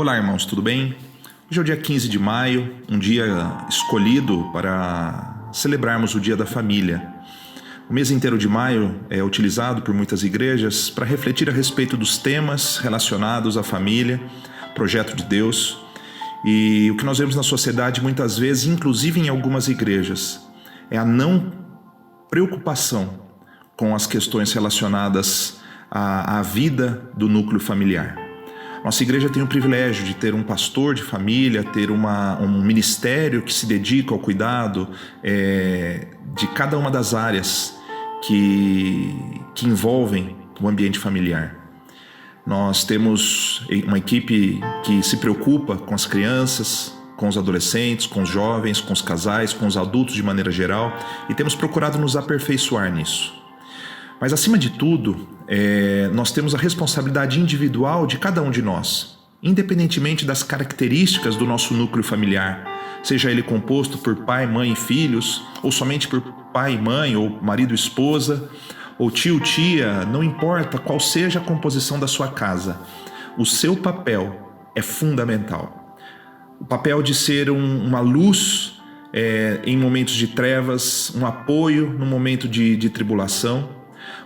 Olá, irmãos, tudo bem? Hoje é o dia 15 de maio, um dia escolhido para celebrarmos o Dia da Família. O mês inteiro de maio é utilizado por muitas igrejas para refletir a respeito dos temas relacionados à família, projeto de Deus, e o que nós vemos na sociedade muitas vezes, inclusive em algumas igrejas, é a não preocupação com as questões relacionadas à vida do núcleo familiar. Nossa igreja tem o privilégio de ter um pastor de família, ter um ministério que se dedica ao cuidado de cada uma das áreas que envolvem o ambiente familiar. Nós temos uma equipe que se preocupa com as crianças, com os adolescentes, com os jovens, com os casais, com os adultos de maneira geral, e temos procurado nos aperfeiçoar nisso. Mas, acima de tudo, nós temos a responsabilidade individual de cada um de nós, independentemente das características do nosso núcleo familiar, seja ele composto por pai, mãe e filhos, ou somente por pai e mãe, ou marido e esposa, ou tio, tia, não importa qual seja a composição da sua casa, o seu papel é fundamental. O papel de ser uma luz em momentos de trevas, um apoio no momento de tribulação.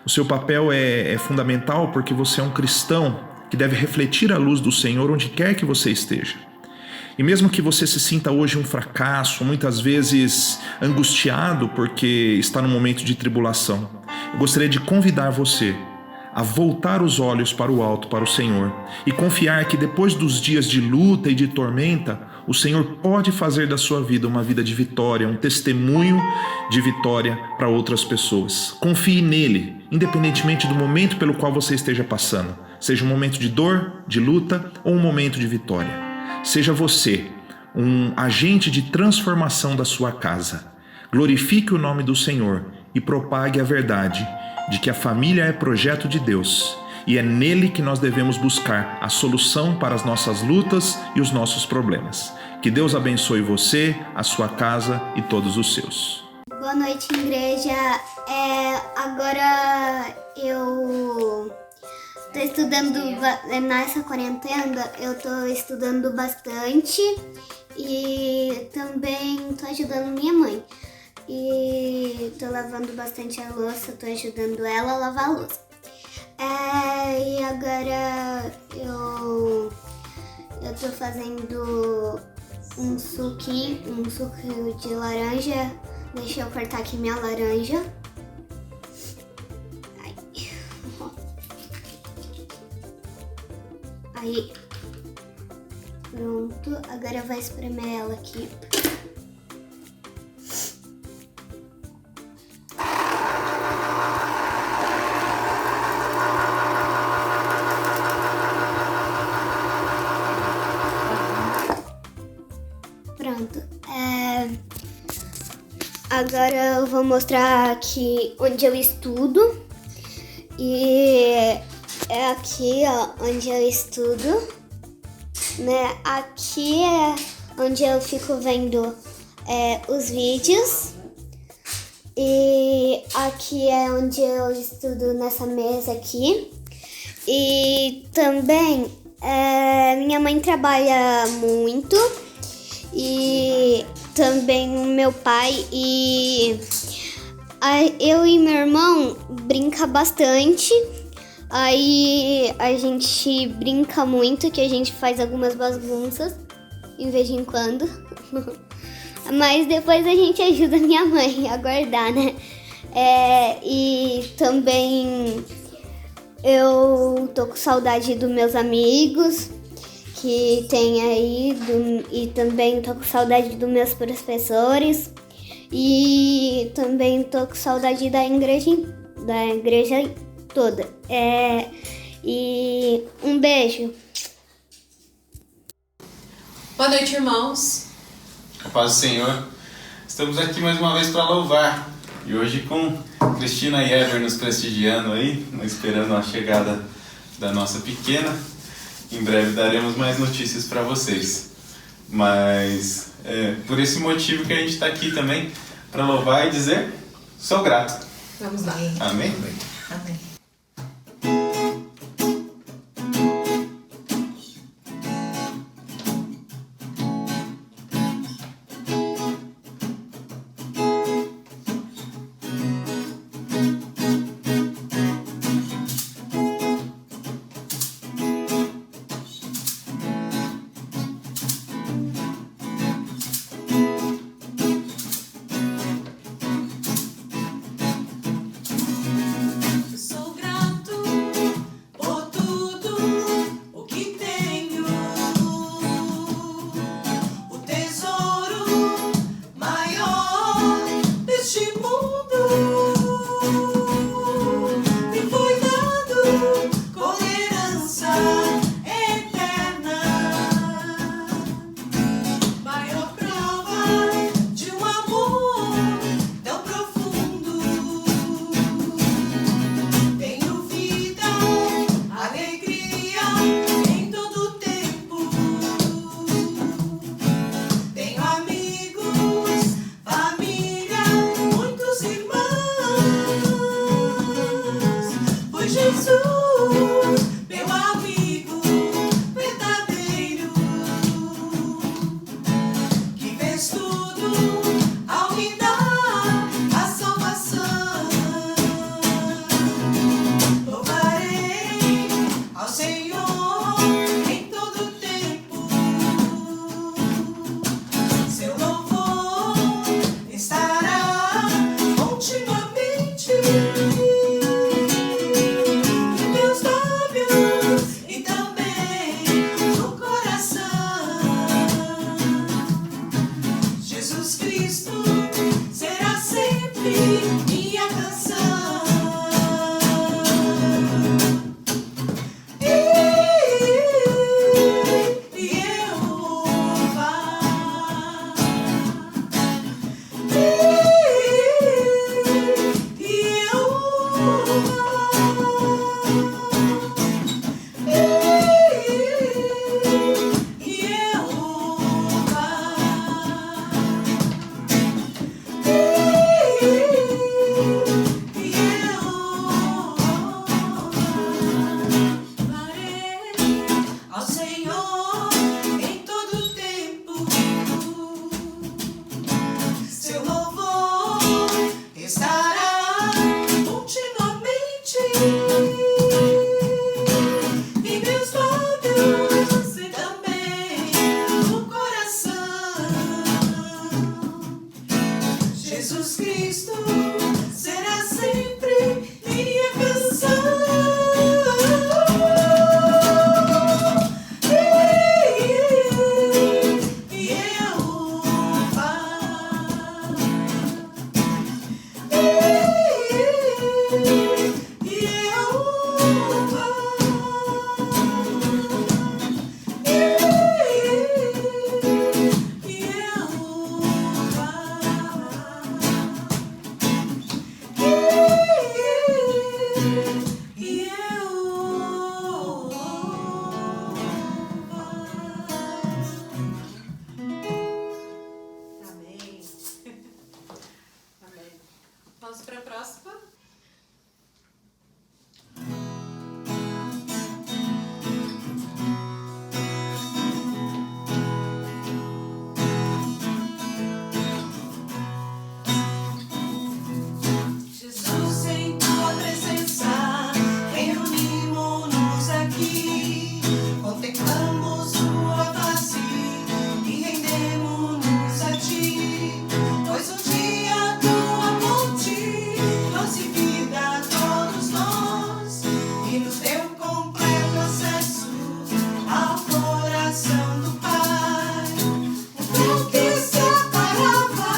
O seu papel é fundamental porque você é um cristão que deve refletir a luz do Senhor onde quer que você esteja. E mesmo que você se sinta hoje um fracasso, muitas vezes angustiado porque está num momento de tribulação, eu gostaria de convidar você a voltar os olhos para o alto, para o Senhor, e confiar que depois dos dias de luta e de tormenta, o Senhor pode fazer da sua vida uma vida de vitória, um testemunho de vitória para outras pessoas. Confie nele, independentemente do momento pelo qual você esteja passando, seja um momento de dor, de luta ou um momento de vitória. Seja você um agente de transformação da sua casa. Glorifique o nome do Senhor e propague a verdade de que a família é projeto de Deus e é nele que nós devemos buscar a solução para as nossas lutas e os nossos problemas. Que Deus abençoe você, a sua casa e todos os seus. Boa noite, igreja. Agora eu tô estudando nessa quarentena, eu tô estudando bastante e também tô ajudando minha mãe. E tô lavando bastante a louça, tô ajudando ela a lavar a louça. E agora eu tô fazendo um suco de laranja. Deixa eu cortar aqui minha laranja. Aí, pronto. Agora eu vou espremer ela aqui. Pronto. Agora eu vou mostrar aqui onde eu estudo. E é aqui, ó, onde eu estudo, né? Aqui é onde eu fico vendo os vídeos. E aqui é onde eu estudo, nessa mesa aqui. E também minha mãe trabalha muito. E também o meu pai e eu e meu irmão brinca bastante. Aí a gente brinca muito, que a gente faz algumas bagunças de vez em quando. Mas depois a gente ajuda minha mãe a guardar, né? E também eu tô com saudade dos meus amigos que tem aí, e também tô com saudade dos meus professores, e também tô com saudade da igreja toda. E um beijo. Boa noite, irmãos. A paz do Senhor. Estamos aqui mais uma vez para louvar. E hoje com Cristina e Ever nos prestigiando aí, esperando a chegada da nossa pequena. Em breve daremos mais notícias para vocês. Mas por esse motivo que a gente está aqui também, para louvar e dizer, sou grato. Vamos lá. Amém? Amém. Jesus, meu amigo verdadeiro, que fez tudo ao me dar a salvação. Louvarei ao Senhor em todo tempo, seu louvor estará continuamente em meus lábios e também no coração. Jesus Cristo será sempre minha canção. E eu louvar. E eu louvar. E eu louvarei ao Senhor em todo tempo, seu louvor estará continuamente em meus lábios e também no coração. Jesus Cristo será sempre minha canção. E eu louvar. E eu louvar. E eu Amém. Amém. Vamos para a próxima. Jesus, em tua presença, reunimos-nos aqui, contemplamos tua face e rendemos-nos a ti, pois um dia tua morte trouxe vida a todos nós e nos deu completo acesso ao coração do Pai. O véu que separava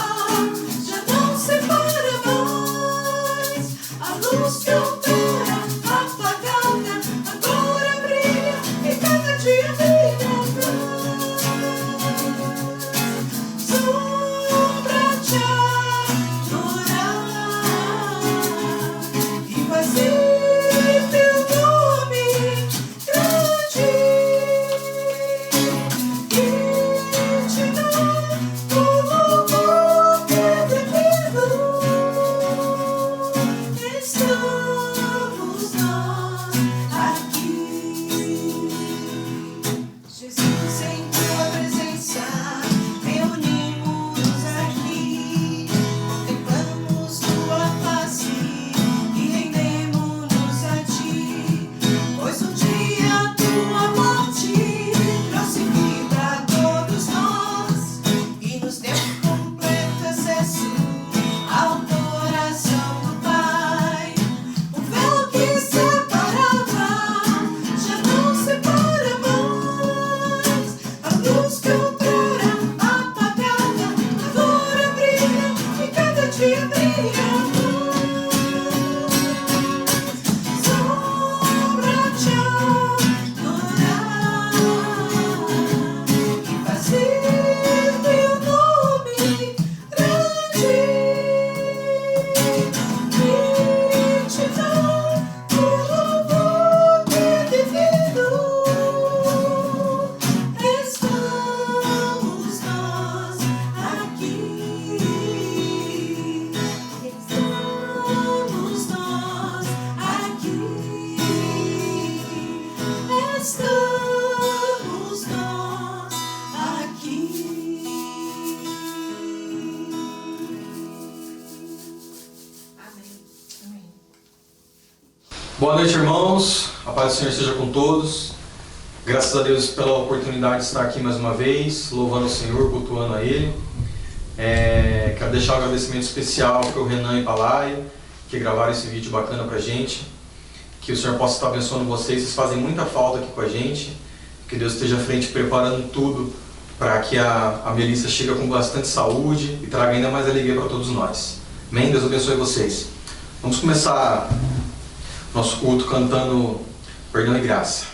já não separa mais. A luz que opera apagada agora brilha e cada dia brilha mais. Só pra te adorar e fazer teu nome grande e te dar o louvor que é devido. Estamos Boa noite, irmãos. A paz do Senhor seja com todos. Graças a Deus pela oportunidade de estar aqui mais uma vez, louvando o Senhor, cultuando a Ele. Quero deixar um agradecimento especial para o Renan e para a Laia, que gravaram esse vídeo bacana pra gente. Que o Senhor possa estar abençoando vocês fazem muita falta aqui com a gente. Que Deus esteja à frente preparando tudo para que a Melissa chegue com bastante saúde e traga ainda mais alegria para todos nós. Amém? Deus abençoe vocês. Vamos começar nosso culto cantando Perdão e Graça.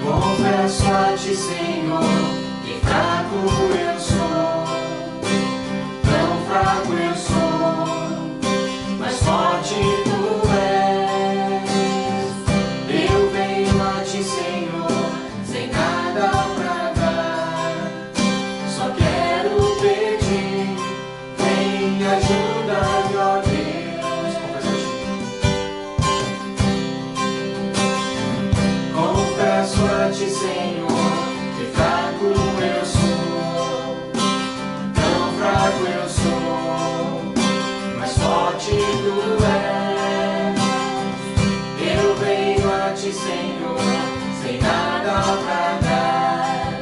Confesso a ti, Senhor, que fraco eu sou, tão fraco eu sou, mas forte tu és. Eu venho a ti, Senhor, sem nada pra dar, só quero pedir, vem ajuda-me, ó Deus. Confesso a ti, Senhor, que fraco eu sou, tão fraco eu sou, mas forte tu és. Eu venho a ti, Senhor, sem nada pra dar,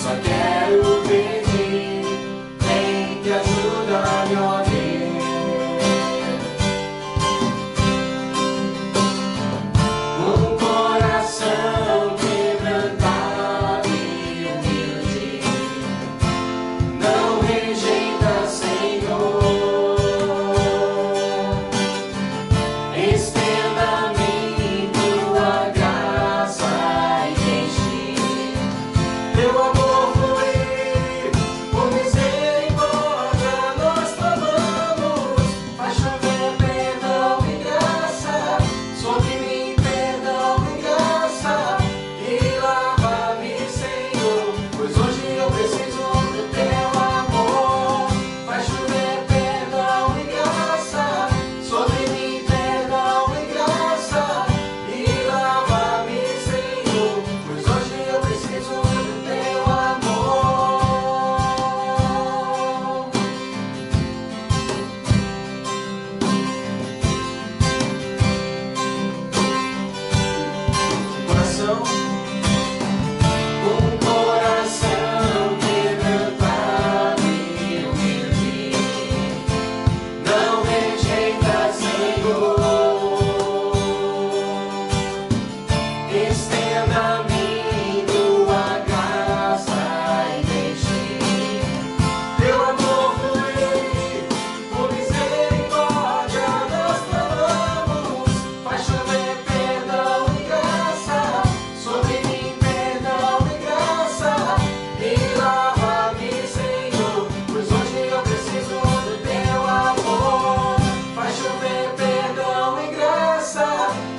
só quero pedir, vem que ajuda-me, ó Deus. Um coração quebrantado e humilde, não rejeita, Senhor. Estenda-me tua graça e deixe teu amor fluir. Por misericórdia nós clamamos, faz chover perdão e graça sobre mim, perdão e graça, e lava-me, Senhor, pois hoje eu preciso do teu amor. Faz chover perdão e graça sobre mim, perdão e graça, e lava-me, Senhor, pois hoje eu preciso do teu amor. Um coração quebrantado e humilde, não rejeita, Senhor. Estenda-me tua graça e deixe teu amor fluir. Por misericórdia nós clamamos, faz chover perdão e graça sobre mim, perdão e graça, e lava-me, Senhor, pois hoje eu preciso do teu amor. Faz chover perdão e graça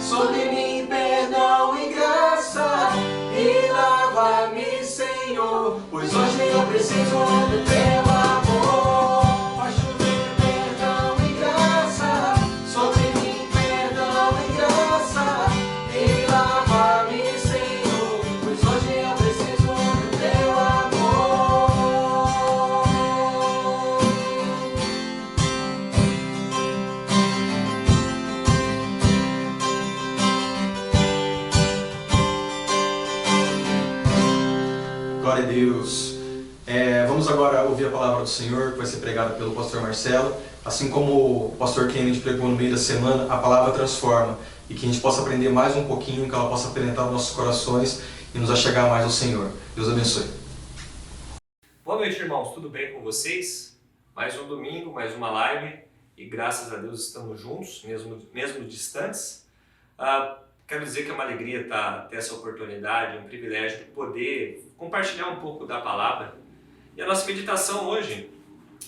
sobre mim, perdão e graça, e lava-me, Senhor, pois hoje eu preciso do teu amor. Faz chover perdão e graça sobre mim, perdão e graça, e lava-me, Senhor, pois hoje eu preciso do teu amor. Glória a Deus. Vamos agora ouvir a palavra do Senhor, que vai ser pregada pelo pastor Marcelo. Assim como o pastor Kennedy pregou no meio da semana, a palavra transforma. E que a gente possa aprender mais um pouquinho, que ela possa penetrar nos nossos corações e nos achegar mais ao Senhor. Deus abençoe. Boa noite, irmãos. Tudo bem com vocês? Mais um domingo, mais uma live. E graças a Deus estamos juntos, mesmo distantes. Quero dizer que é uma alegria ter essa oportunidade, um privilégio de poder compartilhar um pouco da palavra. E a nossa meditação hoje,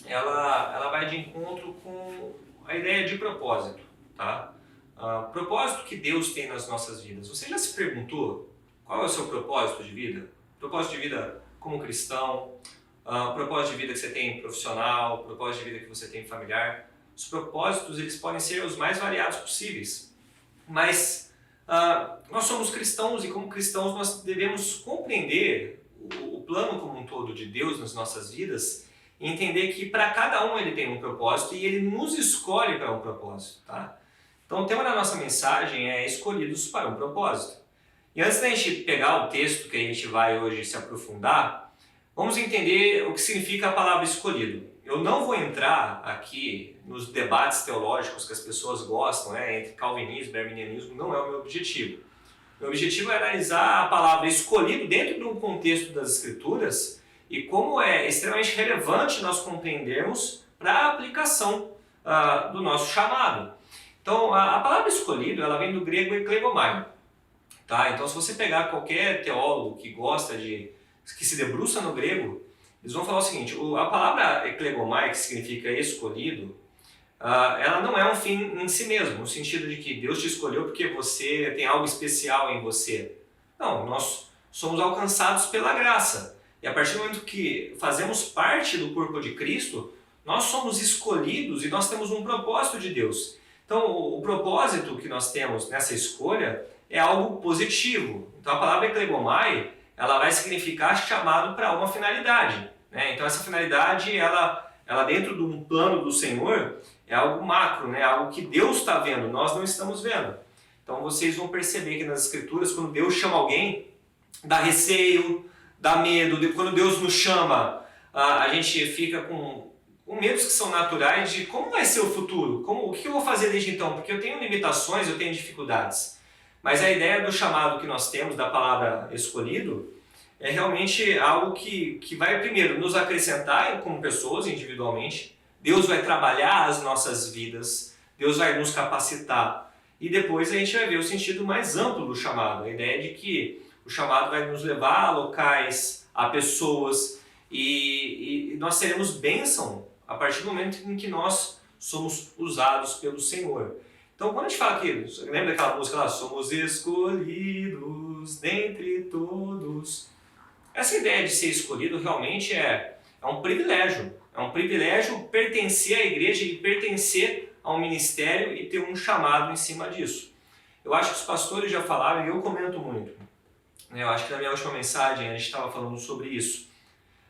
ela vai de encontro com a ideia de propósito, tá? Propósito que Deus tem nas nossas vidas. Você já se perguntou qual é o seu propósito de vida? Propósito de vida como cristão, propósito de vida que você tem profissional, propósito de vida que você tem familiar. Os propósitos, eles podem ser os mais variados possíveis, mas nós somos cristãos e como cristãos nós devemos compreender o plano como um todo de Deus nas nossas vidas e entender que para cada um ele tem um propósito e ele nos escolhe para um propósito, tá? Então o tema da nossa mensagem é escolhidos para um propósito. E antes da gente pegar o texto que a gente vai hoje se aprofundar, vamos entender o que significa a palavra escolhido. Eu não vou entrar aqui nos debates teológicos que as pessoas gostam, entre calvinismo e arminianismo, não é o meu objetivo. Meu objetivo é analisar a palavra escolhido dentro de um contexto das Escrituras e como é extremamente relevante nós compreendermos para a aplicação do nosso chamado. Então, a palavra escolhido ela vem do grego eklegomai. Tá? Então, se você pegar qualquer teólogo que que se debruça no grego, eles vão falar o seguinte: a palavra eklegomai, que significa escolhido, ela não é um fim em si mesmo, no sentido de que Deus te escolheu porque você tem algo especial em você. Não, nós somos alcançados pela graça. E a partir do momento que fazemos parte do corpo de Cristo, nós somos escolhidos e nós temos um propósito de Deus. Então, o propósito que nós temos nessa escolha é algo positivo. Então, a palavra eklegomai, ela vai significar chamado para uma finalidade, né? Então, essa finalidade, ela dentro de um plano do Senhor, é algo macro, né? Algo que Deus está vendo, nós não estamos vendo. Então, vocês vão perceber que nas Escrituras, quando Deus chama alguém, dá receio, dá medo. Quando Deus nos chama, a gente fica com medos que são naturais de como vai ser o futuro, o que eu vou fazer desde então, porque eu tenho limitações, eu tenho dificuldades. Mas a ideia do chamado que nós temos, da palavra escolhido, é realmente algo que vai primeiro nos acrescentar como pessoas individualmente. Deus vai trabalhar as nossas vidas, Deus vai nos capacitar e depois a gente vai ver o sentido mais amplo do chamado, a ideia de que o chamado vai nos levar a locais, a pessoas e nós seremos bênção a partir do momento em que nós somos usados pelo Senhor. Então, quando a gente fala aqui, lembra daquela música lá? Somos escolhidos dentre todos. Essa ideia de ser escolhido realmente é um privilégio. É um privilégio pertencer à igreja e pertencer a um ministério e ter um chamado em cima disso. Eu acho que os pastores já falaram e eu comento muito. Eu acho que na minha última mensagem a gente estava falando sobre isso.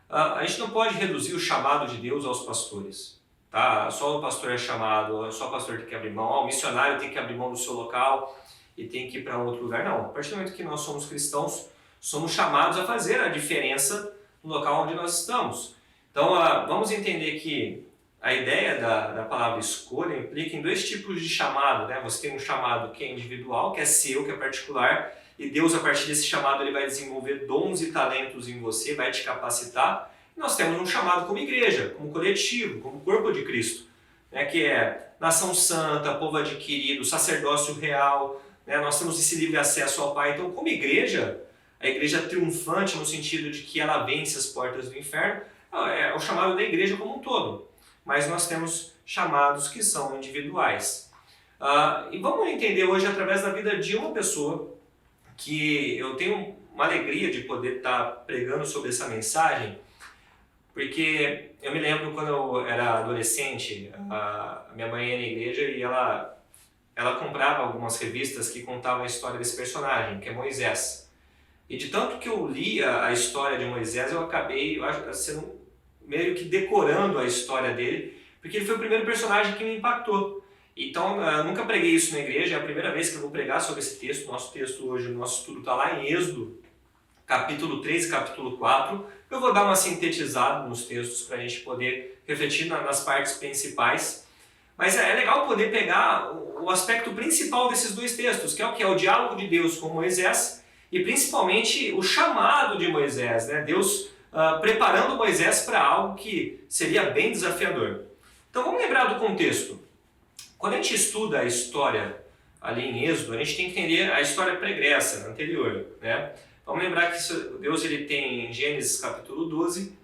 A gente não pode reduzir o chamado de Deus aos pastores. Tá? Só o pastor é chamado, só o pastor tem que abrir mão, o missionário tem que abrir mão do seu local e tem que ir para outro lugar. Não, a partir do momento que nós somos cristãos, somos chamados a fazer a diferença no local onde nós estamos. Então, vamos entender que a ideia da palavra escolha implica em dois tipos de chamado, né? Você tem um chamado que é individual, que é seu, que é particular, e Deus, a partir desse chamado, ele vai desenvolver dons e talentos em você, vai te capacitar. E nós temos um chamado como igreja, como coletivo, como corpo de Cristo, né? Que é nação santa, povo adquirido, sacerdócio real, né? Nós temos esse livre acesso ao Pai. Então, como igreja, a igreja triunfante no sentido de que ela vence as portas do inferno, é o chamado da igreja como um todo. Mas nós temos chamados que são individuais. E vamos entender hoje através da vida de uma pessoa que eu tenho uma alegria de poder estar pregando sobre essa mensagem, porque eu me lembro quando eu era adolescente, a minha mãe ia na igreja e ela comprava algumas revistas que contavam a história desse personagem, que é Moisés. E de tanto que eu lia a história de Moisés, eu acabei sendo meio que decorando a história dele, porque ele foi o primeiro personagem que me impactou. Então, eu nunca preguei isso na igreja, é a primeira vez que eu vou pregar sobre esse texto. Nosso texto hoje, o nosso estudo está lá em Êxodo, capítulo 3 e capítulo 4. Eu vou dar uma sintetizada nos textos para a gente poder refletir nas partes principais. Mas é legal poder pegar o aspecto principal desses dois textos, que é o que? É o diálogo de Deus com Moisés e principalmente o chamado de Moisés, né? Deus preparando Moisés para algo que seria bem desafiador. Então vamos lembrar do contexto. Quando a gente estuda a história ali em Êxodo, a gente tem que entender a história pregressa, anterior, né? Vamos lembrar que Deus ele tem em Gênesis capítulo 12,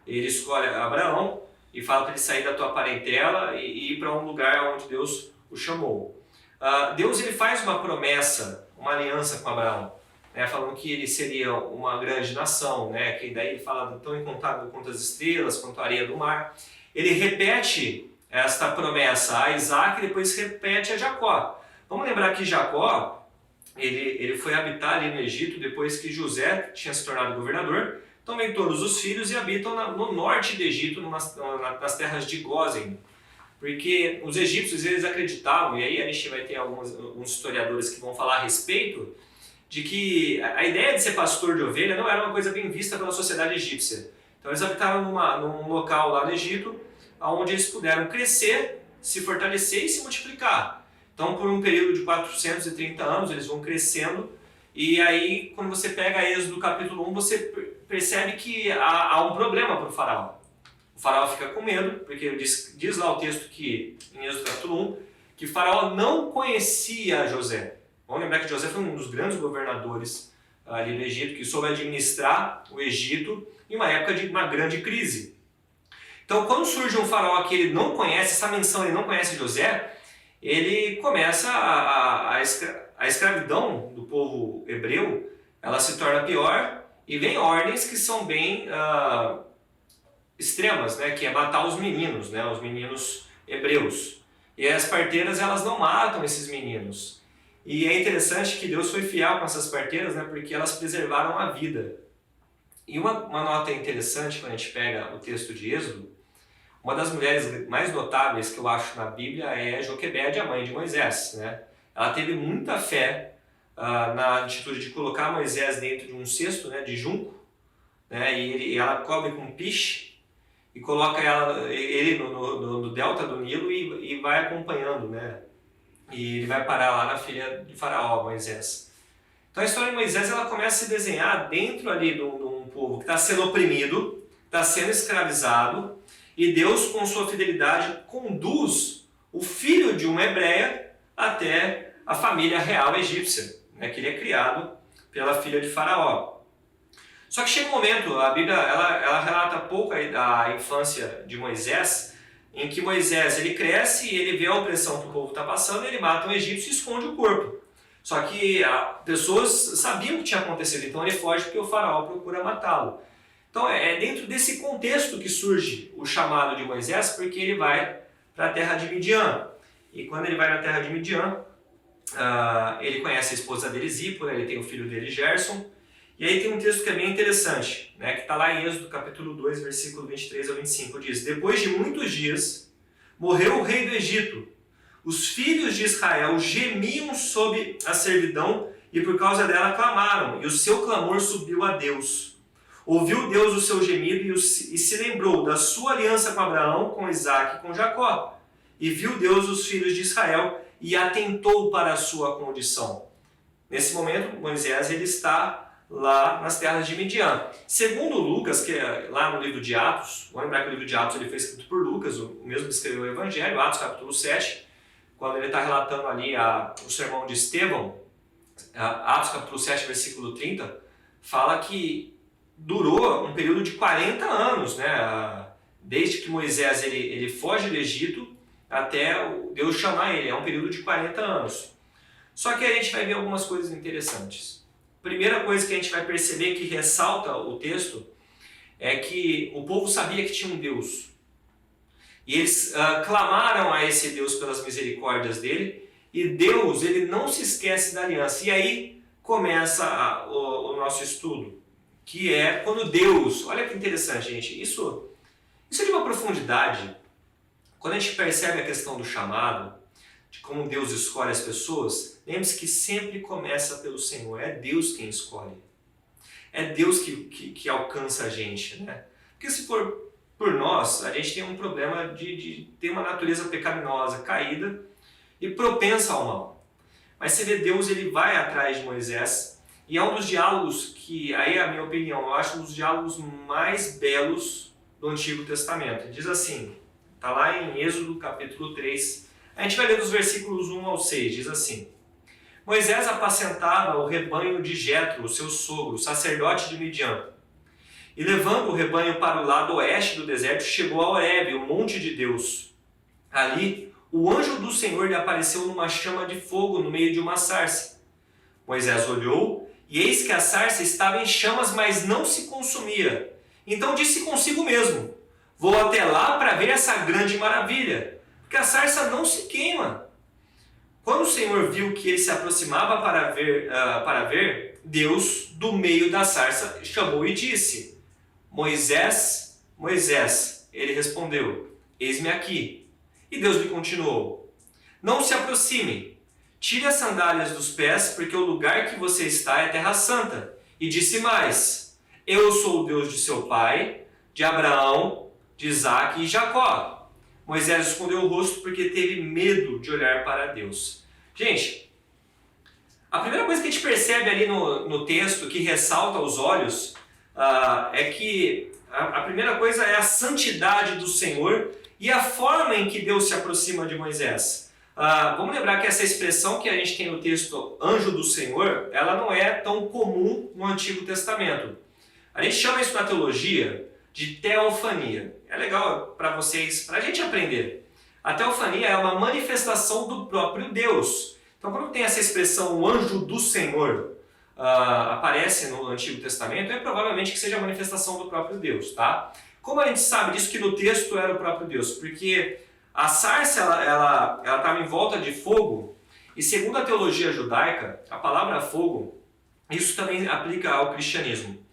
ele escolhe Abraão e fala para ele sair da tua parentela e ir para um lugar onde Deus o chamou. Deus ele faz uma promessa, uma aliança com Abraão, né? Falando que ele seria uma grande nação, né? Que daí ele fala tão incontável quanto as estrelas, quanto a areia do mar. Ele repete esta promessa a Isaac e depois repete a Jacó. Vamos lembrar que Jacó, ele foi habitar ali no Egito depois que José tinha se tornado governador. Então vem todos os filhos e habitam no norte do Egito, nas terras de Gósen. Porque os egípcios eles acreditavam, e aí a gente vai ter alguns historiadores que vão falar a respeito, de que a ideia de ser pastor de ovelha não era uma coisa bem vista pela sociedade egípcia. Então eles habitavam num local lá no Egito, onde eles puderam crescer, se fortalecer e se multiplicar. Então por um período de 430 anos eles vão crescendo, e aí quando você pega Êxodo capítulo 1, você percebe que há um problema para o faraó. O faraó fica com medo, porque diz lá o texto que, em Êxodo capítulo 1, que o faraó não conhecia José. Vamos lembrar que José foi um dos grandes governadores ali do Egito, que soube administrar o Egito em uma época de uma grande crise. Então, quando surge um faraó que ele não conhece, essa menção ele não conhece José, ele começa a escravidão do povo hebreu, ela se torna pior e vem ordens que são bem extremas, né, que é matar os meninos hebreus. E as parteiras elas não matam esses meninos. E é interessante que Deus foi fiel com essas parteiras, né, porque elas preservaram a vida. E uma nota interessante quando a gente pega o texto de Êxodo, uma das mulheres mais notáveis que eu acho na Bíblia é Joquebede, a mãe de Moisés, né? Ela teve muita fé na atitude de colocar Moisés dentro de um cesto, né, de junco, né, e ela cobre com piche e coloca ele no delta do Nilo e vai acompanhando, né? E ele vai parar lá na filha de Faraó, Moisés. Então a história de Moisés ela começa a se desenhar dentro ali de um povo que está sendo oprimido, está sendo escravizado, e Deus, com sua fidelidade, conduz o filho de uma hebreia até a família real egípcia, né, que ele é criado pela filha de Faraó. Só que chega um momento, a Bíblia ela relata pouco a infância de Moisés, em que Moisés ele cresce e ele vê a opressão que o povo está passando, ele mata um egípcio e esconde o corpo. Só que pessoas sabiam o que tinha acontecido, então ele foge porque o faraó procura matá-lo. Então é dentro desse contexto que surge o chamado de Moisés, porque ele vai para a terra de Midian. E quando ele vai na terra de Midian, ele conhece a esposa dele, Zípora, ele tem o filho dele, Gerson. E aí tem um texto que é bem interessante, né, que está lá em Êxodo capítulo 2, versículo 23 ao 25, diz: Depois de muitos dias, morreu o rei do Egito. Os filhos de Israel gemiam sob a servidão e por causa dela clamaram, e o seu clamor subiu a Deus. Ouviu Deus o seu gemido e se lembrou da sua aliança com Abraão, com Isaque e com Jacó. E viu Deus os filhos de Israel e atentou para a sua condição. Nesse momento, Moisés ele está lá nas terras de Midian. Segundo Lucas, que é lá no livro de Atos, vamos lembrar que o livro de Atos ele foi escrito por Lucas, o mesmo que escreveu o Evangelho, Atos capítulo 7, quando ele está relatando ali o sermão de Estevão, Atos capítulo 7, versículo 30, fala que durou um período de 40 anos, né? Desde que Moisés ele foge do Egito até Deus chamar ele, é um período de 40 anos. Só que a gente vai ver algumas coisas interessantes. Primeira coisa que a gente vai perceber que ressalta o texto é que o povo sabia que tinha um Deus. E eles clamaram a esse Deus pelas misericórdias dele, e Deus ele não se esquece da aliança. E aí começa o nosso estudo, que é quando Deus, olha que interessante, gente, isso é de uma profundidade. Quando a gente percebe a questão do chamado, de como Deus escolhe as pessoas, lembre-se que sempre começa pelo Senhor, é Deus quem escolhe. É Deus que alcança a gente, né? Porque se for por nós, a gente tem um problema de ter uma natureza pecaminosa, caída e propensa ao mal. Mas você vê, Deus ele vai atrás de Moisés, e é um dos diálogos que, aí é a minha opinião, eu acho um dos diálogos mais belos do Antigo Testamento. Diz assim, está lá em Êxodo capítulo 3, a gente vai ler dos versículos 1 ao 6, diz assim: Moisés apacentava o rebanho de Jetro, o seu sogro, sacerdote de Midian. E levando o rebanho para o lado oeste do deserto, chegou a Horebe, o monte de Deus. Ali, o anjo do Senhor lhe apareceu numa chama de fogo no meio de uma sarça. Moisés olhou, e eis que a sarça estava em chamas, mas não se consumia. Então disse consigo mesmo: vou até lá para ver essa grande maravilha, porque a sarça não se queima. Quando o Senhor viu que ele se aproximava para ver, Deus, do meio da sarça, chamou e disse: Moisés, Moisés. Ele respondeu: Eis-me aqui. E Deus lhe continuou: Não se aproxime, tire as sandálias dos pés, porque o lugar que você está é terra santa. E disse mais: Eu sou o Deus de seu pai, de Abraão, de Isaque e Jacó. Moisés escondeu o rosto porque teve medo de olhar para Deus. Gente, a primeira coisa que a gente percebe ali no texto, que ressalta aos olhos, é que a primeira coisa é a santidade do Senhor e a forma em que Deus se aproxima de Moisés. Vamos lembrar que essa expressão que a gente tem no texto, anjo do Senhor, ela não é tão comum no Antigo Testamento. A gente chama isso na teologia de teofania. É legal para vocês, para a gente aprender. A teofania é uma manifestação do próprio Deus. Então, quando tem essa expressão, o anjo do Senhor, aparece no Antigo Testamento, é provavelmente que seja a manifestação do próprio Deus, tá? Como a gente sabe disso que no texto era o próprio Deus? Porque a sarça, ela estava em volta de fogo, e segundo a teologia judaica, a palavra fogo, isso também aplica ao cristianismo.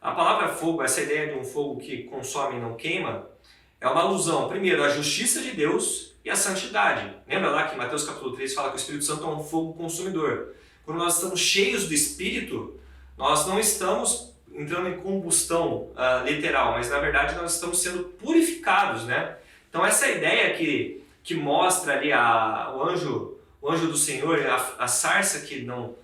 A palavra fogo, essa ideia de um fogo que consome e não queima, é uma alusão, primeiro, à justiça de Deus e à santidade. Lembra lá que Mateus capítulo 3 fala que o Espírito Santo é um fogo consumidor. Quando nós estamos cheios do Espírito, nós não estamos entrando em combustão literal, mas na verdade nós estamos sendo purificados, né? Então essa ideia que mostra ali o anjo do Senhor, a sarça que não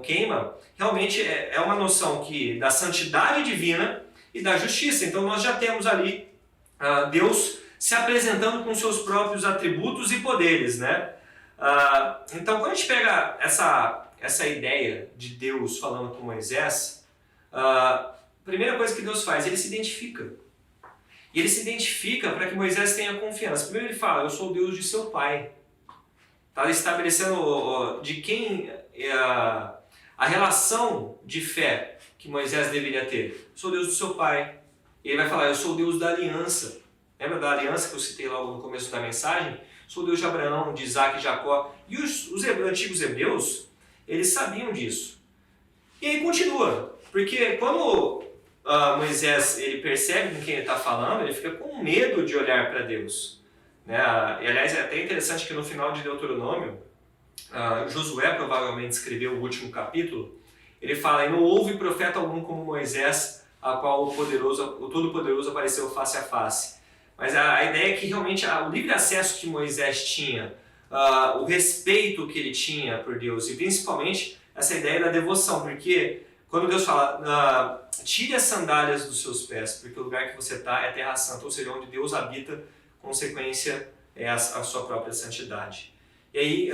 queima, realmente é uma noção da santidade divina e da justiça. Então nós já temos ali Deus se apresentando com seus próprios atributos e poderes, né? Então quando a gente pega essa ideia de Deus falando com Moisés, a primeira coisa que Deus faz, ele se identifica. E ele se identifica para que Moisés tenha confiança. Primeiro ele fala: Eu sou o Deus de seu pai. Está estabelecendo de quem a relação de fé que Moisés deveria ter. Eu sou o Deus do seu pai. Ele vai falar: Eu sou o Deus da aliança. Lembra da aliança que eu citei logo no começo da mensagem? Sou o Deus de Abraão, de Isaque e Jacó. E os antigos hebreus, eles sabiam disso. E aí continua. Porque quando Moisés ele percebe com quem ele está falando, ele fica com medo de olhar para Deus. Né? E aliás, é até interessante que no final de Deuteronômio, Josué provavelmente escreveu o último capítulo. Ele fala: E não houve profeta algum como Moisés, a qual o Todo-Poderoso apareceu face a face. Mas a ideia é que realmente o livre acesso que Moisés tinha, o respeito que ele tinha por Deus, e principalmente essa ideia da devoção, porque quando Deus fala: tire as sandálias dos seus pés, porque o lugar que você está é terra santa, ou seja, onde Deus habita, consequência é a sua própria santidade. E aí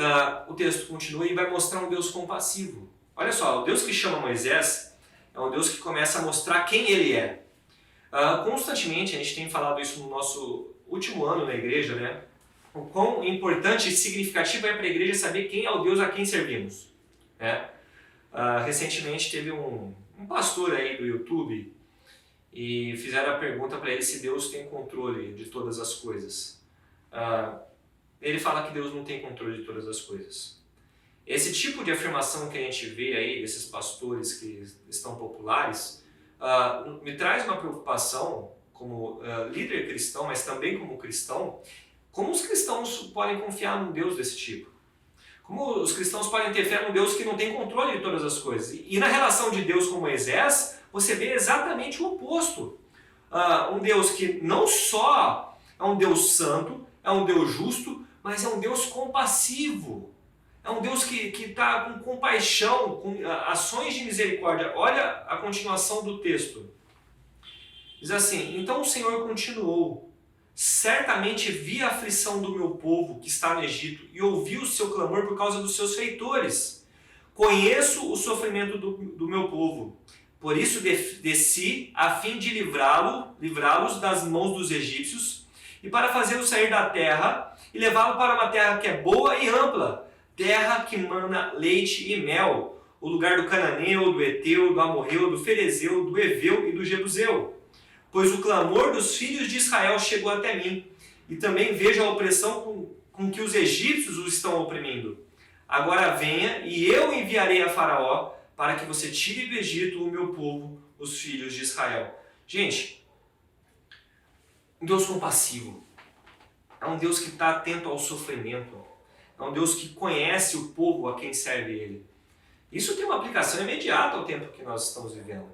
o texto continua e vai mostrar um Deus compassivo. Olha só, o Deus que chama Moisés é um Deus que começa a mostrar quem ele é. Constantemente, a gente tem falado isso no nosso último ano na igreja, né? O quão importante e significativo é para a igreja saber quem é o Deus a quem servimos. Né? Recentemente teve um pastor aí do YouTube e fizeram a pergunta para ele se Deus tem controle de todas as coisas. Ele fala que Deus não tem controle de todas as coisas. Esse tipo de afirmação que a gente vê aí desses pastores que estão populares me traz uma preocupação como líder cristão, mas também como cristão, como os cristãos podem confiar num Deus desse tipo? Como os cristãos podem ter fé num Deus que não tem controle de todas as coisas? E na relação de Deus com Moisés, você vê exatamente o oposto. Um Deus que não só é um Deus santo, é um Deus justo, mas é um Deus compassivo. É um Deus que está com compaixão, com ações de misericórdia. Olha a continuação do texto. Diz assim: Então o Senhor continuou: Certamente vi a aflição do meu povo que está no Egito e ouvi o seu clamor por causa dos seus feitores. Conheço o sofrimento do meu povo. Por isso desci a fim de livrá-los das mãos dos egípcios e para fazê-los sair da terra e levá-los para uma terra que é boa e ampla, terra que mana leite e mel, o lugar do cananeu, do eteu, do amorreu, do ferezeu, do eveu e do jebuseu. Pois o clamor dos filhos de Israel chegou até mim, e também vejo a opressão com que os egípcios os estão oprimindo. Agora venha e eu enviarei a Faraó para que você tire do Egito o meu povo, os filhos de Israel. Gente, um Deus compassivo. É um Deus que está atento ao sofrimento. É um Deus que conhece o povo a quem serve ele. Isso tem uma aplicação imediata ao tempo que nós estamos vivendo.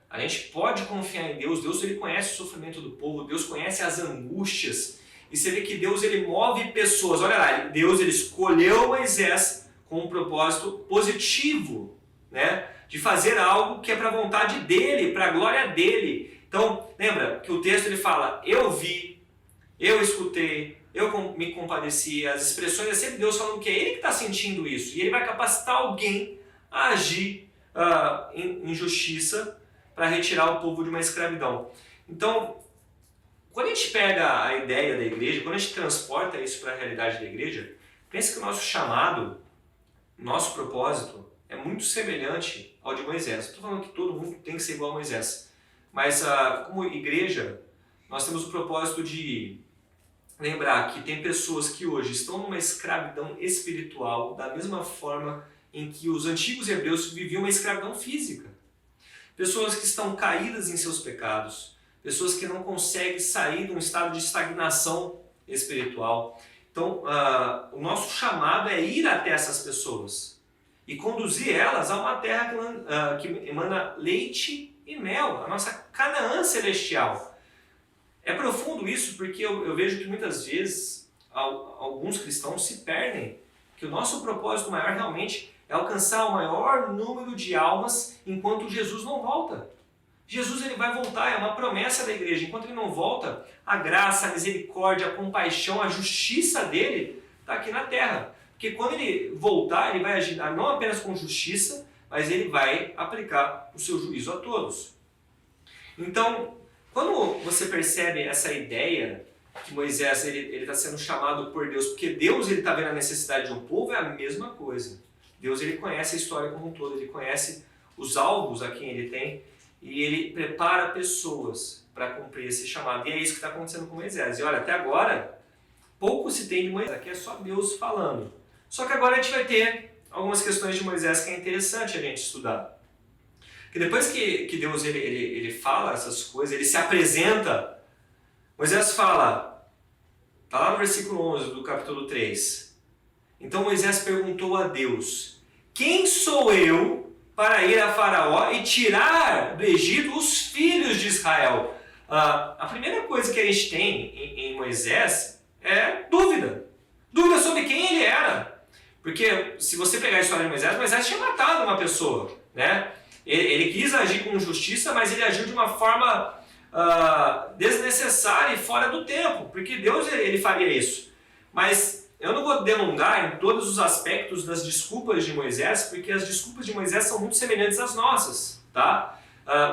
A gente pode confiar em Deus. Deus ele conhece o sofrimento do povo. Deus conhece as angústias. E você vê que Deus ele move pessoas. Olha lá, Deus ele escolheu Moisés com um propósito positivo, né? De fazer algo que é para a vontade dele, para a glória dele. Então, lembra que o texto ele fala, eu vi, eu escutei, eu me compadeci. As expressões é sempre Deus falando que é ele que está sentindo isso. E ele vai capacitar alguém a agir em justiça para retirar o povo de uma escravidão. Então, quando a gente pega a ideia da igreja, quando a gente transporta isso para a realidade da igreja, pense que o nosso chamado, nosso propósito é muito semelhante ao de Moisés. Estou falando que todo mundo tem que ser igual a Moisés. Mas como igreja, nós temos o propósito de lembrar que tem pessoas que hoje estão numa escravidão espiritual da mesma forma em que os antigos hebreus viviam uma escravidão física. Pessoas que estão caídas em seus pecados, pessoas que não conseguem sair de um estado de estagnação espiritual. Então, o nosso chamado é ir até essas pessoas e conduzir elas a uma terra que emana leite e mel, a nossa Canaã celestial. É profundo isso porque eu vejo que muitas vezes alguns cristãos se perdem, que o nosso propósito maior realmente é alcançar o maior número de almas enquanto Jesus não volta. Jesus ele vai voltar, é uma promessa da igreja. Enquanto ele não volta, a graça, a misericórdia, a compaixão, a justiça dele está aqui na terra. Porque quando ele voltar, ele vai agir não apenas com justiça, mas ele vai aplicar o seu juízo a todos. Então, quando você percebe essa ideia que Moisés ele está sendo chamado por Deus, porque Deus está vendo a necessidade de um povo, é a mesma coisa. Deus ele conhece a história como um todo, ele conhece os alvos a quem ele tem e ele prepara pessoas para cumprir esse chamado. E é isso que está acontecendo com Moisés. E olha, até agora, pouco se tem de Moisés, aqui é só Deus falando. Só que agora a gente vai ter algumas questões de Moisés que é interessante a gente estudar. Porque depois que Deus ele fala essas coisas, ele se apresenta, Moisés fala, está lá no versículo 11 do capítulo 3. Então Moisés perguntou a Deus, quem sou eu para ir a Faraó e tirar do Egito os filhos de Israel? A primeira coisa que a gente tem em Moisés é dúvida. Dúvida sobre quem ele era. Porque se você pegar a história de Moisés, Moisés tinha matado uma pessoa, né? Ele quis agir com justiça, mas ele agiu de uma forma desnecessária e fora do tempo, porque Deus ele faria isso. Mas eu não vou delongar em todos os aspectos das desculpas de Moisés, porque as desculpas de Moisés são muito semelhantes às nossas, tá?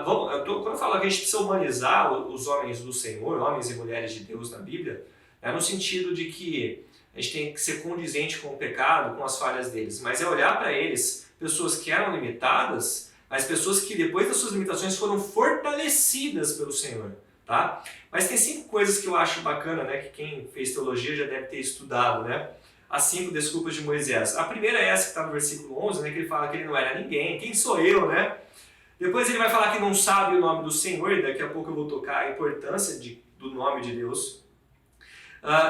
Quando eu falo que a gente precisa humanizar os homens do Senhor, homens e mulheres de Deus na Bíblia, é no sentido de que a gente tem que ser condizente com o pecado, com as falhas deles, mas é olhar para eles, pessoas que eram limitadas, mas pessoas que depois das suas limitações foram fortalecidas pelo Senhor, tá? Mas tem 5 coisas que eu acho bacana, né, que quem fez teologia já deve ter estudado, né? As 5 desculpas de Moisés. A primeira é essa que está no versículo 11, né, que ele fala que ele não era ninguém, quem sou eu, né? Depois ele vai falar que não sabe o nome do Senhor, e daqui a pouco eu vou tocar a importância do nome de Deus.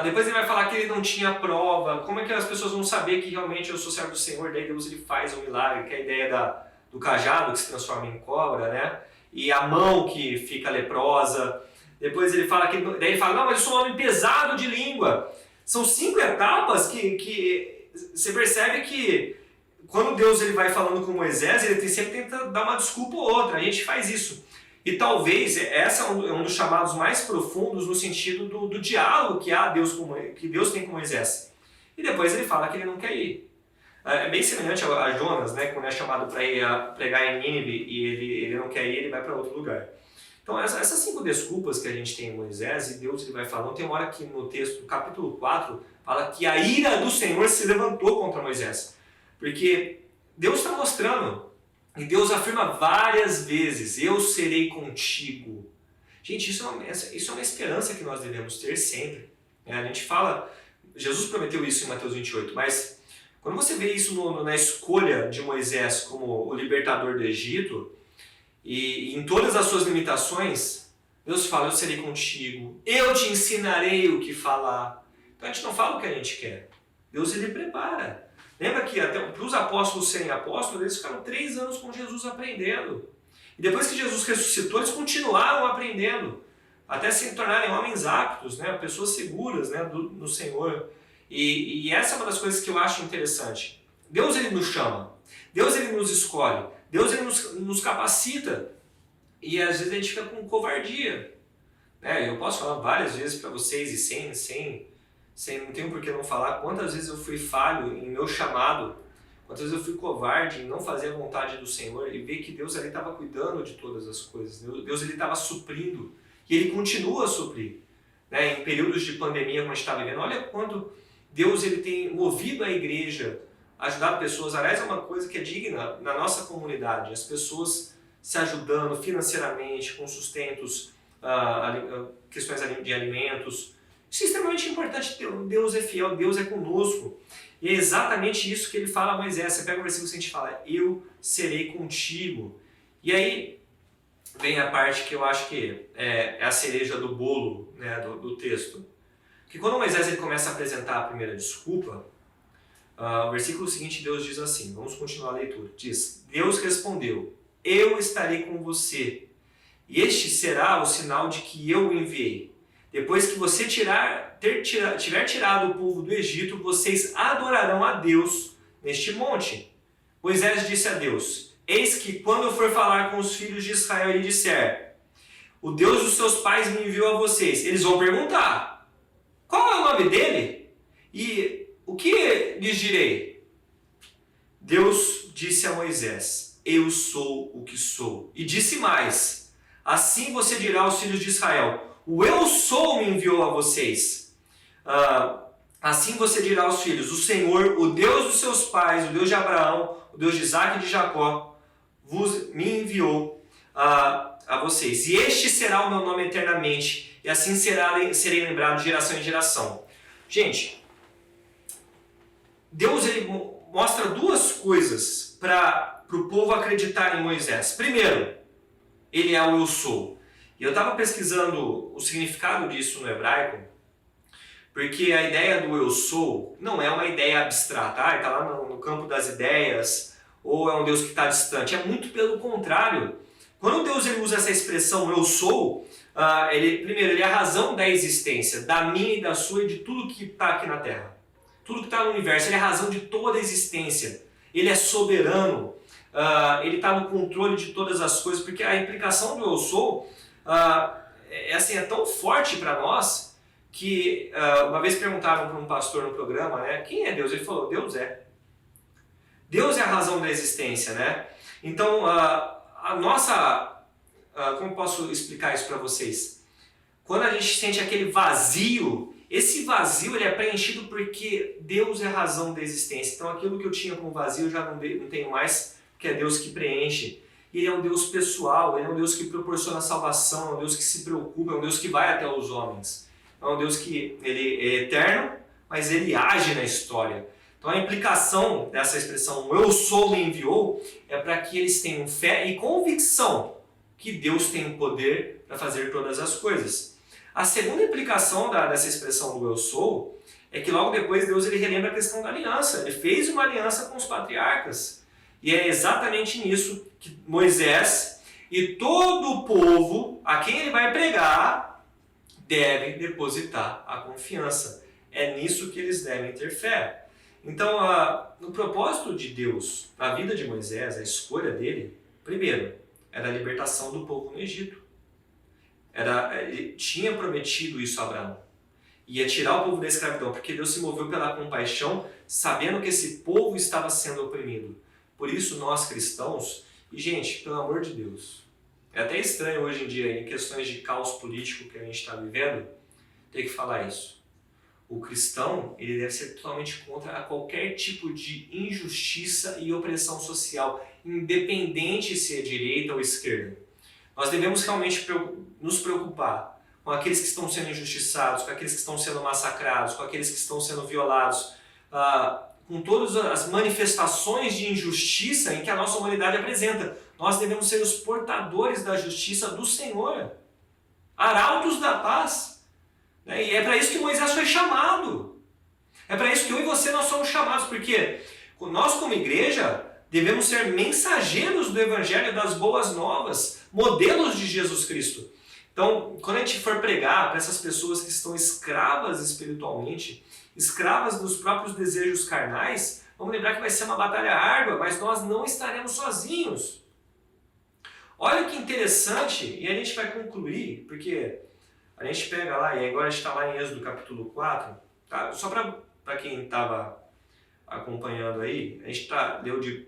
Depois ele vai falar que ele não tinha prova, como é que as pessoas vão saber que realmente eu sou servo do Senhor, daí Deus ele faz um milagre, que é a ideia do cajado que se transforma em cobra, né? E a mão que fica leprosa. Depois ele fala que, daí ele fala, não, mas eu sou um homem pesado de língua. São 5 etapas que você percebe que quando Deus ele vai falando com Moisés, ele sempre tenta dar uma desculpa ou outra, a gente faz isso. E talvez essa é um dos chamados mais profundos no sentido do diálogo que Deus tem com Moisés. E depois ele fala que ele não quer ir. É bem semelhante a Jonas, né, quando é chamado para ir pregar em Nínive e ele não quer ir, ele vai para outro lugar. Então essas 5 desculpas que a gente tem em Moisés, e Deus ele vai falando, tem uma hora que no texto, no capítulo 4, fala que a ira do Senhor se levantou contra Moisés. Porque Deus está mostrando, e Deus afirma várias vezes, eu serei contigo. Gente, isso é uma esperança que nós devemos ter sempre. A gente fala, Jesus prometeu isso em Mateus 28, mas Quando você vê isso na escolha de Moisés como o libertador do Egito, e em todas as suas limitações, Deus fala, eu serei contigo, eu te ensinarei o que falar. Então a gente não fala o que a gente quer. Deus, ele prepara. Lembra que até para os apóstolos serem apóstolos, eles ficaram 3 anos com Jesus aprendendo. E depois que Jesus ressuscitou, eles continuaram aprendendo, até se tornarem homens aptos, né? Pessoas seguras, né? no Senhor. E essa é uma das coisas que eu acho interessante. Deus, ele nos chama. Deus, ele nos escolhe. Deus, ele nos capacita. E às vezes a gente fica com covardia. Né? Eu posso falar várias vezes para vocês e não tenho por que não falar quantas vezes eu fui falho em meu chamado, quantas vezes eu fui covarde em não fazer a vontade do Senhor e ver que Deus ali estava cuidando de todas as coisas. Deus, ele estava suprindo. E ele continua a suprir. Né? Em períodos de pandemia como a gente está vivendo, olha quanto Deus, ele tem movido a igreja, ajudado pessoas. Aliás, é uma coisa que é digna na nossa comunidade. As pessoas se ajudando financeiramente, com sustentos, questões de alimentos. Isso é extremamente importante. Deus é fiel, Deus é conosco. E é exatamente isso que ele fala a Moisés. Você pega o versículo que a gente fala, eu serei contigo. E aí vem a parte que eu acho que é a cereja do bolo, né, do texto. Que quando Moisés ele começa a apresentar a primeira desculpa, o versículo seguinte Deus diz assim, vamos continuar a leitura. Diz, Deus respondeu, eu estarei com você, e este será o sinal de que eu o enviei. Depois que você tiver tirado o povo do Egito, vocês adorarão a Deus neste monte. Moisés disse a Deus, eis que quando eu for falar com os filhos de Israel e disser, o Deus dos seus pais me enviou a vocês, eles vão perguntar, qual é o nome dele? E o que lhes direi? Deus disse a Moisés, eu sou o que sou. E disse mais, assim você dirá aos filhos de Israel, o eu sou me enviou a vocês. Assim você dirá aos filhos, o Senhor, o Deus dos seus pais, o Deus de Abraão, o Deus de Isaac e de Jacó, me enviou a vocês. E este será o meu nome eternamente, e assim serei lembrado de geração em geração. Gente, Deus ele mostra 2 coisas para o povo acreditar em Moisés. Primeiro, ele é o eu sou. E eu estava pesquisando o significado disso no hebraico, porque a ideia do eu sou não é uma ideia abstrata, está lá no campo das ideias, ou é um Deus que está distante. É muito pelo contrário. Quando Deus ele usa essa expressão eu sou, primeiro, ele é a razão da existência, da minha e da sua e de tudo que está aqui na Terra. Tudo que está no universo, ele é a razão de toda a existência. Ele é soberano, ele está no controle de todas as coisas, porque a implicação do eu sou é tão forte para nós que uma vez perguntaram para um pastor no programa, né, quem é Deus? Ele falou, Deus é. Deus é a razão da existência, né? Então, a nossa... como posso explicar isso para vocês? Quando a gente sente aquele vazio, esse vazio ele é preenchido porque Deus é a razão da existência. Então, aquilo que eu tinha como vazio eu já não tenho mais, porque é Deus que preenche. Ele é um Deus pessoal, ele é um Deus que proporciona salvação, é um Deus que se preocupa, é um Deus que vai até os homens. É um Deus que ele é eterno, mas ele age na história. Então a implicação dessa expressão eu sou me enviou é para que eles tenham fé e convicção que Deus tem o poder para fazer todas as coisas. A segunda implicação dessa expressão do eu sou é que logo depois Deus ele relembra a questão da aliança. Ele fez uma aliança com os patriarcas. E é exatamente nisso que Moisés e todo o povo a quem ele vai pregar devem depositar a confiança. É nisso que eles devem ter fé. Então, no propósito de Deus, na vida de Moisés, a escolha dele, primeiro, era a libertação do povo no Egito. Ele tinha prometido isso a Abraão. Ia tirar o povo da escravidão, porque Deus se moveu pela compaixão, sabendo que esse povo estava sendo oprimido. Por isso nós cristãos, e gente, pelo amor de Deus, é até estranho hoje em dia, em questões de caos político que a gente está vivendo, ter que falar isso. O cristão ele deve ser totalmente contra a qualquer tipo de injustiça e opressão social, independente se é direita ou esquerda. Nós devemos realmente nos preocupar com aqueles que estão sendo injustiçados, com aqueles que estão sendo massacrados, com aqueles que estão sendo violados, com todas as manifestações de injustiça em que a nossa humanidade apresenta. Nós devemos ser os portadores da justiça do Senhor, arautos da paz. Né? E é para isso que Moisés foi chamado. É para isso que eu e você nós somos chamados, porque nós como igreja devemos ser mensageiros do Evangelho das boas novas, modelos de Jesus Cristo. Então, quando a gente for pregar para essas pessoas que estão escravas espiritualmente, escravas dos próprios desejos carnais, vamos lembrar que vai ser uma batalha árdua, mas nós não estaremos sozinhos. Olha que interessante, e a gente vai concluir, porque a gente pega lá, e agora a gente está lá em Êxodo capítulo 4, tá? Só para quem estava acompanhando aí, a gente leu de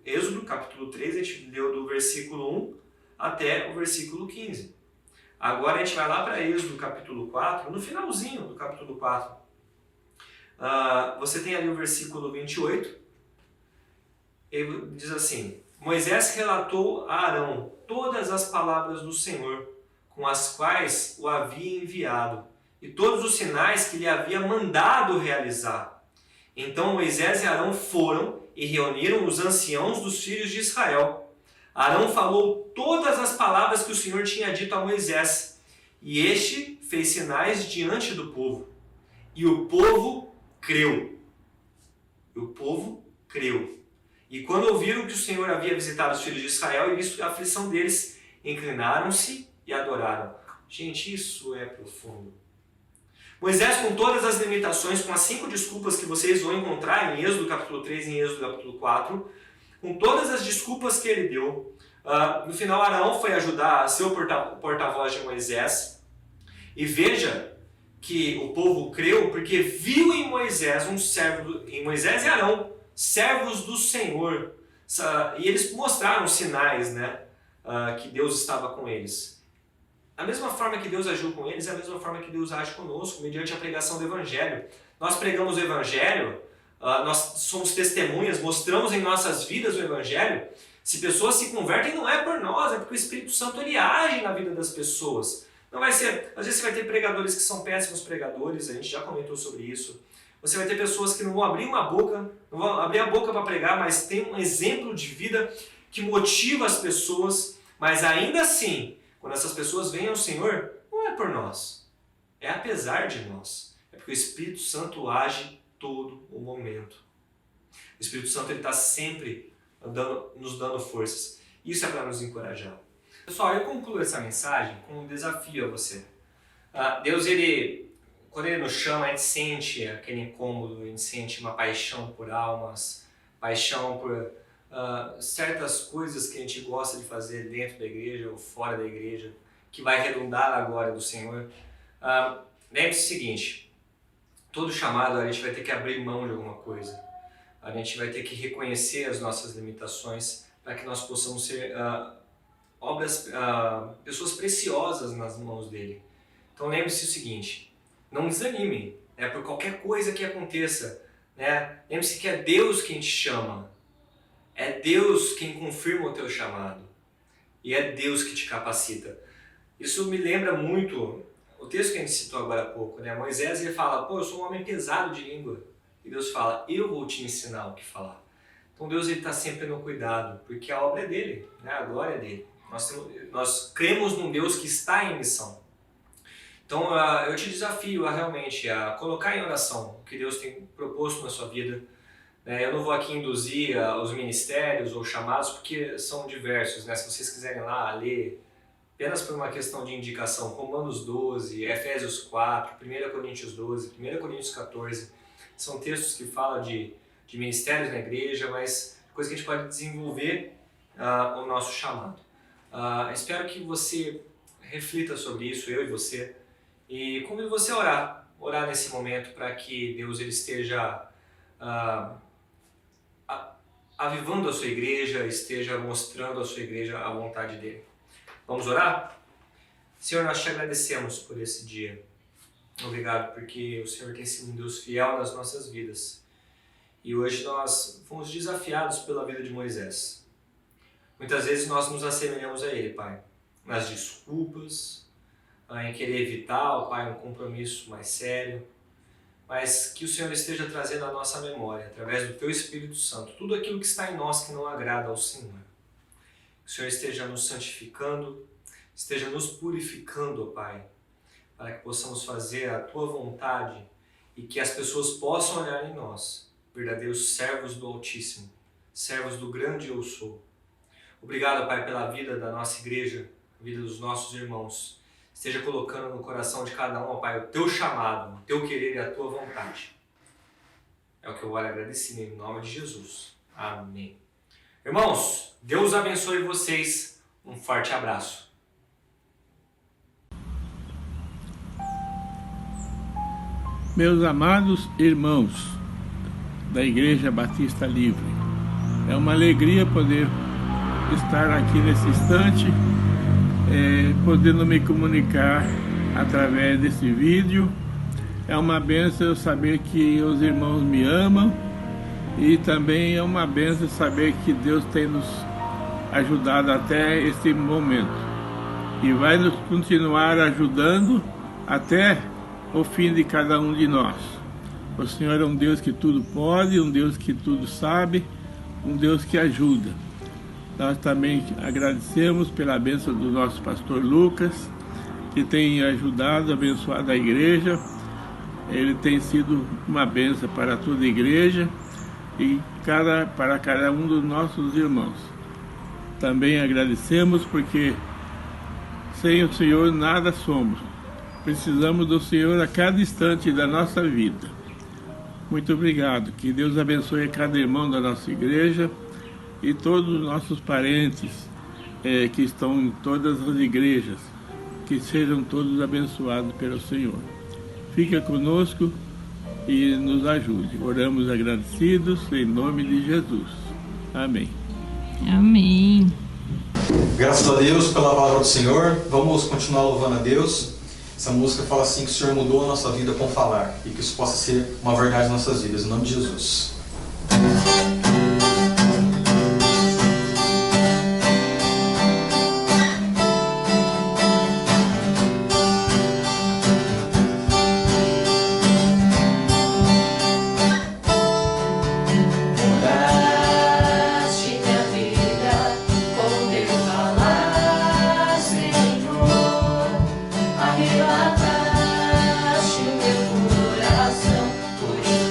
Êxodo capítulo 3, a gente leu do versículo 1 até o versículo 15. Agora a gente vai lá para Êxodo capítulo 4, no finalzinho do capítulo 4. Você tem ali o versículo 28, ele diz assim: Moisés relatou a Arão todas as palavras do Senhor, com as quais o havia enviado, e todos os sinais que lhe havia mandado realizar. Então Moisés e Arão foram e reuniram os anciãos dos filhos de Israel. Arão falou todas as palavras que o Senhor tinha dito a Moisés, e este fez sinais diante do povo. E o povo creu. O povo creu. E quando ouviram que o Senhor havia visitado os filhos de Israel e visto a aflição deles, inclinaram-se e adoraram. Gente, isso é profundo. Moisés, com todas as limitações, com as 5 desculpas que vocês vão encontrar em Êxodo capítulo 3 e em Êxodo capítulo 4, com todas as desculpas que ele deu, no final Arão foi ajudar a ser o porta-voz de Moisés. E veja que o povo creu porque viu em Moisés em Moisés e Arão, servos do Senhor. E eles mostraram sinais, né, que Deus estava com eles. A mesma forma que Deus agiu com eles é a mesma forma que Deus age conosco, mediante a pregação do Evangelho. Nós pregamos o Evangelho, nós somos testemunhas, mostramos em nossas vidas o Evangelho. Se pessoas se convertem, não é por nós, é porque o Espírito Santo ele age na vida das pessoas. Não vai ser, às vezes você vai ter pregadores que são péssimos pregadores, a gente já comentou sobre isso. Você vai ter pessoas que não vão abrir uma boca, não vão abrir a boca para pregar, mas tem um exemplo de vida que motiva as pessoas, mas ainda assim, quando essas pessoas vêm ao Senhor, não é por nós, é apesar de nós. É porque o Espírito Santo age todo o momento. O Espírito Santo está sempre nos dando forças. Isso é para nos encorajar. Pessoal, eu concluo essa mensagem com um desafio a você. Deus, quando Ele nos chama, a gente sente aquele incômodo, a gente sente uma paixão por almas, paixão por certas coisas que a gente gosta de fazer dentro da igreja ou fora da igreja, que vai redundar na glória do Senhor. Lembre-se o seguinte, todo chamado a gente vai ter que abrir mão de alguma coisa, a gente vai ter que reconhecer as nossas limitações para que nós possamos ser pessoas preciosas nas mãos dele. Então lembre-se o seguinte, não desanime, né, por qualquer coisa que aconteça, né? Lembre-se que é Deus quem te chama. É Deus quem confirma o teu chamado. E é Deus que te capacita. Isso me lembra muito o texto que a gente citou agora há pouco, né? Moisés ele fala, eu sou um homem pesado de língua. E Deus fala, eu vou te ensinar o que falar. Então Deus está sempre no cuidado, porque a obra é dele, né? A glória é dele. Nós cremos num Deus que está em missão. Então eu te desafio realmente a colocar em oração o que Deus tem proposto na sua vida. Eu não vou aqui induzir os ministérios ou chamados, porque são diversos, né? Se vocês quiserem lá ler, apenas por uma questão de indicação, Romanos 12, Efésios 4, 1 Coríntios 12, 1 Coríntios 14, são textos que falam de ministérios na igreja, mas coisa que a gente pode desenvolver o nosso chamado. Espero que você reflita sobre isso, eu e você, e convido você a orar nesse momento para que Deus ele esteja avivando a sua igreja, esteja mostrando à sua igreja a vontade dele. Vamos orar? Senhor, nós te agradecemos por esse dia. Obrigado porque o Senhor tem sido um Deus fiel nas nossas vidas. E hoje nós fomos desafiados pela vida de Moisés. Muitas vezes nós nos assemelhamos a ele, Pai, nas desculpas, em querer evitar, Pai, um compromisso mais sério. mas que o Senhor esteja trazendo à nossa memória, através do Teu Espírito Santo, tudo aquilo que está em nós que não agrada ao Senhor. Que o Senhor esteja nos santificando, esteja nos purificando, ó Pai, para que possamos fazer a Tua vontade e que as pessoas possam olhar em nós, verdadeiros servos do Altíssimo, servos do grande Eu Sou. Obrigado, Pai, pela vida da nossa igreja, a vida dos nossos irmãos. Esteja colocando no coração de cada um, ó Pai, o Teu chamado, o Teu querer e a Tua vontade. É o que eu vou agradecer em nome de Jesus. Amém. Irmãos, Deus abençoe vocês. Um forte abraço. Meus amados irmãos da Igreja Batista Livre, é uma alegria poder estar aqui nesse instante, podendo me comunicar através desse vídeo. É uma bênção saber que os irmãos me amam e também é uma bênção saber que Deus tem nos ajudado até esse momento e vai nos continuar ajudando até o fim de cada um de nós. O Senhor é um Deus que tudo pode, um Deus que tudo sabe, um Deus que ajuda. Nós também agradecemos pela bênção do nosso pastor Lucas, que tem ajudado, abençoado a igreja. Ele tem sido uma bênção para toda a igreja e para cada um dos nossos irmãos. Também agradecemos porque sem o Senhor nada somos. Precisamos do Senhor a cada instante da nossa vida. Muito obrigado. Que Deus abençoe cada irmão da nossa igreja e todos os nossos parentes que estão em todas as igrejas. Que sejam todos abençoados pelo Senhor. Fica conosco e nos ajude. Oramos agradecidos em nome de Jesus. Amém. Amém. Graças a Deus pela palavra do Senhor. Vamos continuar louvando a Deus. Essa música fala assim que o Senhor mudou a nossa vida com falar e que isso possa ser uma verdade em nossas vidas. Em nome de Jesus. Arrebataste o meu coração por inteiro.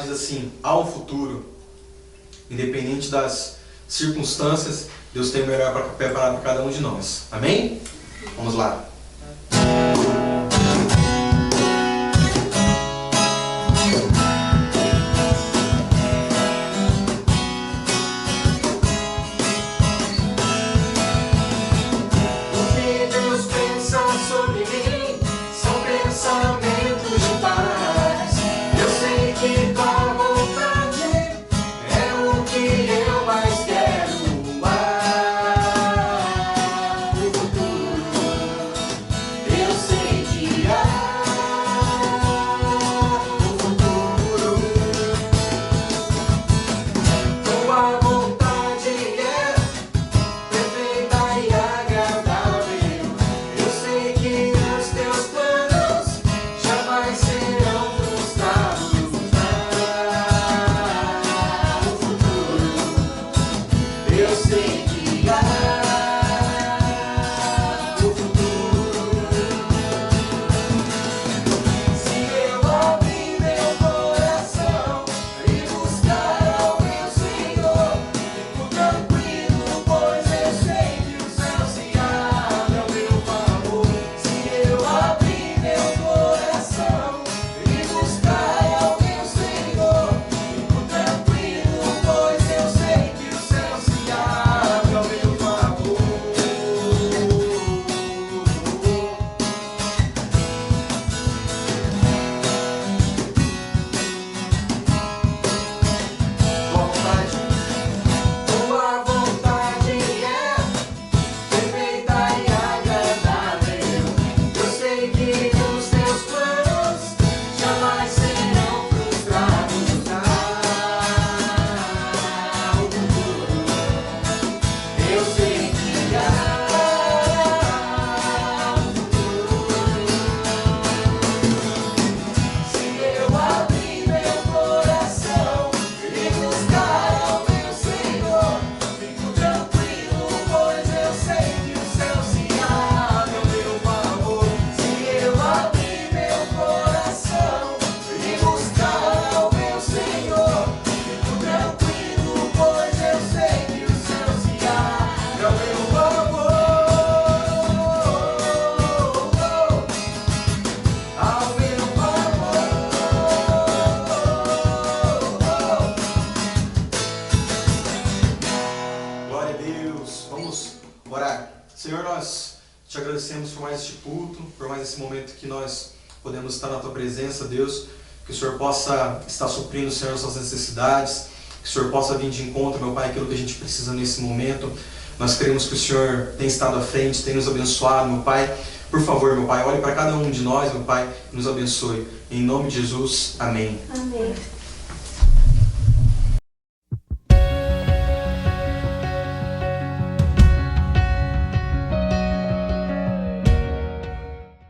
diz assim: há um futuro. Independente das circunstâncias, Deus tem o melhor preparado para cada um de nós. Amém? Vamos lá. Senhor, nós te agradecemos por mais este culto, por mais esse momento que nós podemos estar na Tua presença, Deus. Que o Senhor possa estar suprindo, Senhor, nossas necessidades. Que o Senhor possa vir de encontro, meu Pai, aquilo que a gente precisa nesse momento. Nós cremos que o Senhor tem estado à frente, tem nos abençoado, meu Pai. Por favor, meu Pai, olhe para cada um de nós, meu Pai, e nos abençoe. Em nome de Jesus, amém. Amém.